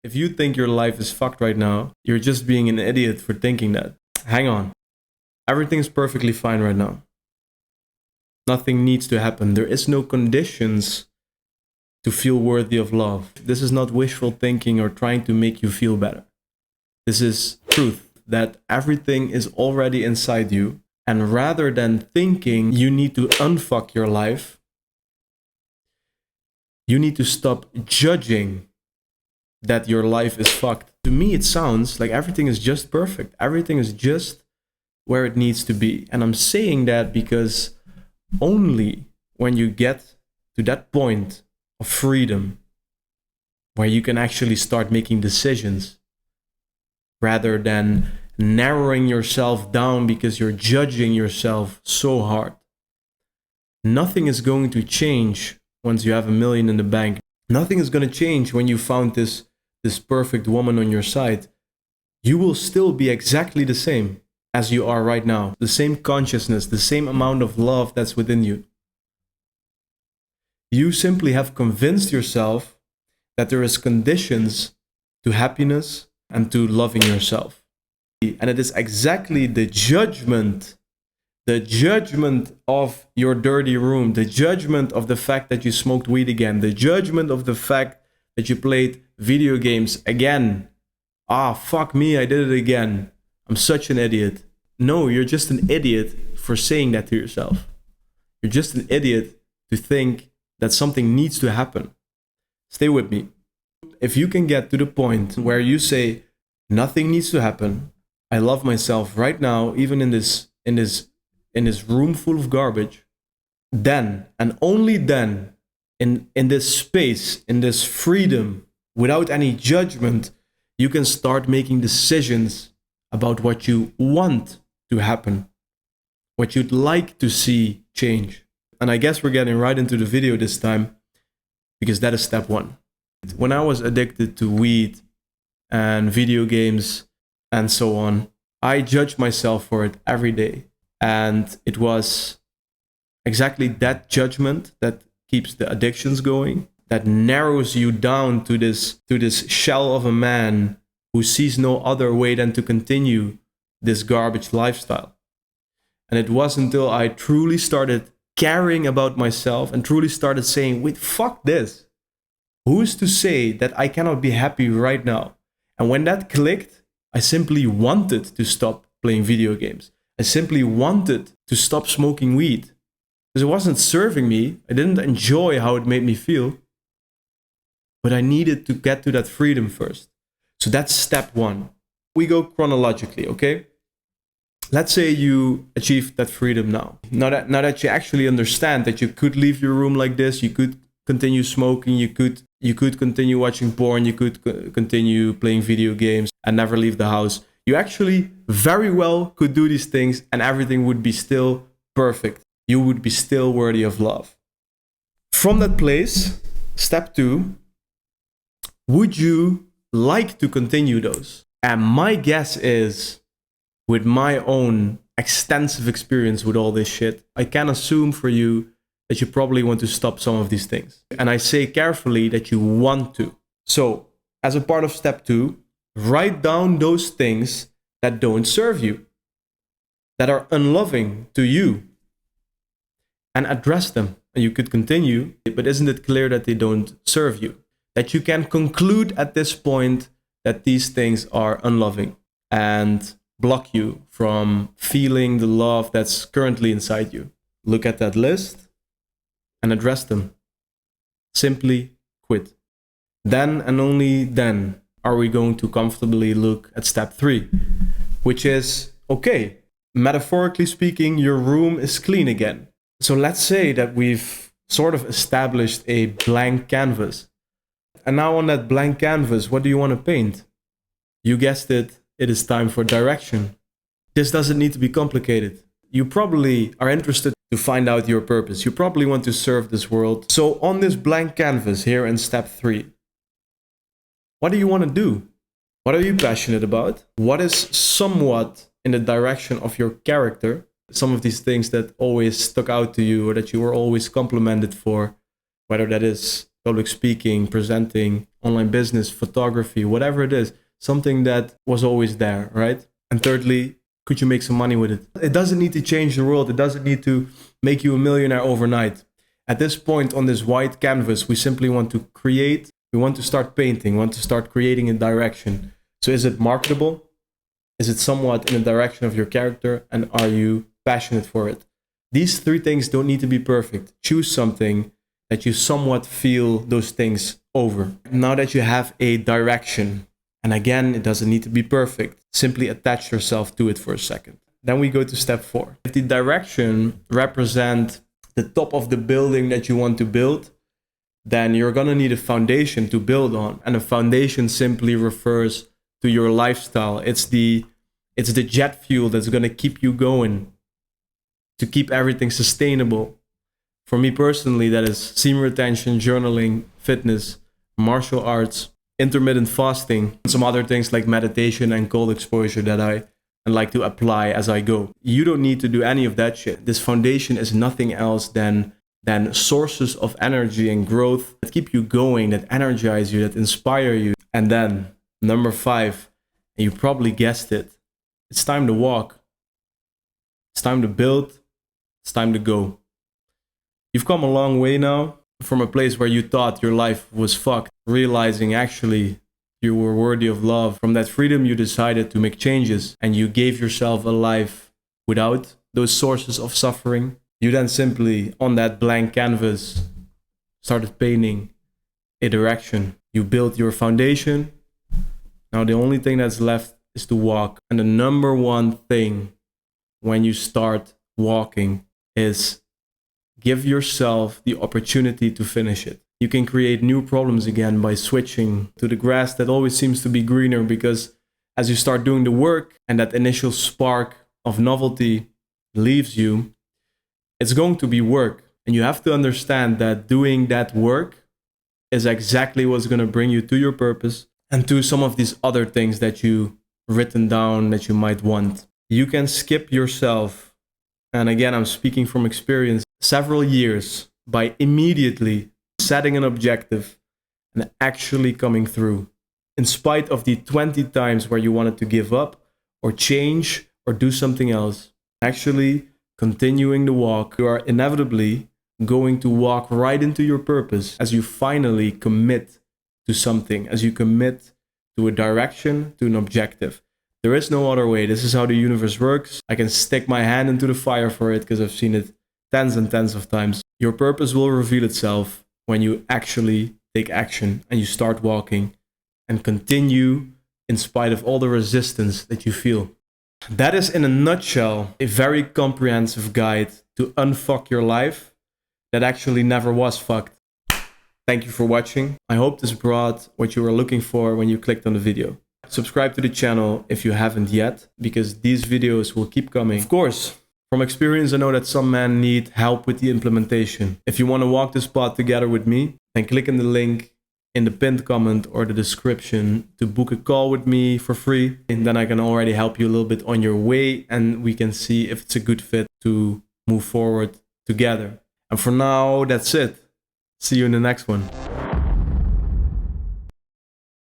If you think your life is fucked right now, you're just being an idiot for thinking that. Hang on. Everything's perfectly fine right now. Nothing needs to happen. There is no conditions to feel worthy of love. This is not wishful thinking or trying to make you feel better. This is truth, that everything is already inside you. And rather than thinking you need to unfuck your life, you need to stop judging that your life is fucked. To me, it sounds like everything is just perfect. Everything is just where it needs to be. And I'm saying that because only when you get to that point of freedom where you can actually start making decisions rather than narrowing yourself down because you're judging yourself so hard. Nothing is going to change once you have $1 million in the bank. Nothing is going to change when you found this perfect woman on your side. You will still be exactly the same as you are right now. The same consciousness, the same amount of love that's within you. You simply have convinced yourself that there is conditions to happiness and to loving yourself. And it is exactly the judgment of your dirty room, the judgment of the fact that you smoked weed again, the judgment of the fact that you played video games again. Fuck me, I did it again. I'm such an idiot. No, you're just an idiot for saying that to yourself. You're just an idiot to think that something needs to happen. Stay with me. If you can get to the point where you say, nothing needs to happen, I love myself right now, even in this room full of garbage, then and only then, in this space, in this freedom, without any judgment, you can start making decisions about what you want to happen, what you'd like to see change. And I guess we're getting right into the video this time, because that is step one. When I was addicted to weed and video games and so on, I judged myself for it every day. And it was exactly that judgment that keeps the addictions going, that narrows you down to this shell of a man who sees no other way than to continue this garbage lifestyle. And it was until I truly started caring about myself and truly started saying, wait, fuck this. Who is to say that I cannot be happy right now? And when that clicked, I simply wanted to stop playing video games. I simply wanted to stop smoking weed. Because it wasn't serving me. I didn't enjoy how it made me feel. But I needed to get to that freedom first. So that's step one. We go chronologically, okay? Let's say you achieved that freedom now. Now that you actually understand that you could leave your room like this, you could continue smoking, you could continue watching porn, you could continue playing video games and never leave the house. You actually very well could do these things and everything would be still perfect. You would be still worthy of love. From that place, step two, would you like to continue those? And my guess is, with my own extensive experience with all this shit, I can assume for you that you probably want to stop some of these things. And I say carefully that you want to. So, as a part of step two, write down those things that don't serve you, that are unloving to you, and address them. And you could continue, but isn't it clear that they don't serve you? That you can conclude at this point that these things are unloving and block you from feeling the love that's currently inside you. Look at that list and address them. Simply quit. Then and only then are we going to comfortably look at step three, which is, okay, metaphorically speaking, your room is clean again. So let's say that we've sort of established a blank canvas. And now on that blank canvas, what do you want to paint? You guessed it, it is time for direction. This doesn't need to be complicated. You probably are interested to find out your purpose. You probably want to serve this world. So on this blank canvas here in step three, what do you want to do? What are you passionate about? What is somewhat in the direction of your character? Some of these things that always stuck out to you or that you were always complimented for, whether that is public speaking, presenting online business, photography, whatever it is, something that was always there, right? And thirdly, could you make some money with it? It doesn't need to change the world. It doesn't need to make you a millionaire overnight. At this point on this white canvas, we simply want to create. We want to start painting. We want to start creating a direction. So is it marketable? Is it somewhat in the direction of your character? And are you passionate for it? These three things don't need to be perfect. Choose something that you somewhat feel those things over. Now that you have a direction, and again, it doesn't need to be perfect. Simply attach yourself to it for a second. Then we go to step 4. If the direction represents the top of the building that you want to build, then you're gonna need a foundation to build on. And a foundation simply refers to your lifestyle. It's the jet fuel that's gonna keep you going, to keep everything sustainable. For me personally, that is semen retention, journaling, fitness, martial arts, intermittent fasting, and some other things like meditation and cold exposure that I like to apply as I go. You don't need to do any of that shit. This foundation is nothing else than sources of energy and growth that keep you going, that energize you, that inspire you. And then number 5, and you probably guessed it, it's time to walk. It's time to build. It's time to go. You've come a long way now from a place where you thought your life was fucked, realizing actually you were worthy of love. From that freedom, you decided to make changes and you gave yourself a life without those sources of suffering. You then simply, on that blank canvas, started painting a direction. You built your foundation. Now the only thing that's left is to walk. And the number one thing when you start walking is give yourself the opportunity to finish it. You can create new problems again by switching to the grass that always seems to be greener, because as you start doing the work and that initial spark of novelty leaves you, it's going to be work. And you have to understand that doing that work is exactly what's going to bring you to your purpose and to some of these other things that you written down that you might want. You can skip yourself, and again, I'm speaking from experience, several years by immediately setting an objective and actually coming through. In spite of the 20 times where you wanted to give up or change or do something else, actually continuing the walk, you are inevitably going to walk right into your purpose as you finally commit to something, as you commit to a direction, to an objective. There is no other way. This is how the universe works. I can stick my hand into the fire for it because I've seen it tens and tens of times. Your purpose will reveal itself when you actually take action and you start walking and continue in spite of all the resistance that you feel. That is, in a nutshell, a very comprehensive guide to unfuck your life that actually never was fucked. Thank you for watching. I hope this brought what you were looking for when you clicked on the video. Subscribe to the channel if you haven't yet, because these videos will keep coming. Of course, from experience, I know that some men need help with the implementation. If you want to walk this path together with me, then click on the link in the pinned comment or the description to book a call with me for free. And then I can already help you a little bit on your way and we can see if it's a good fit to move forward together. And for now, that's it. See you in the next one.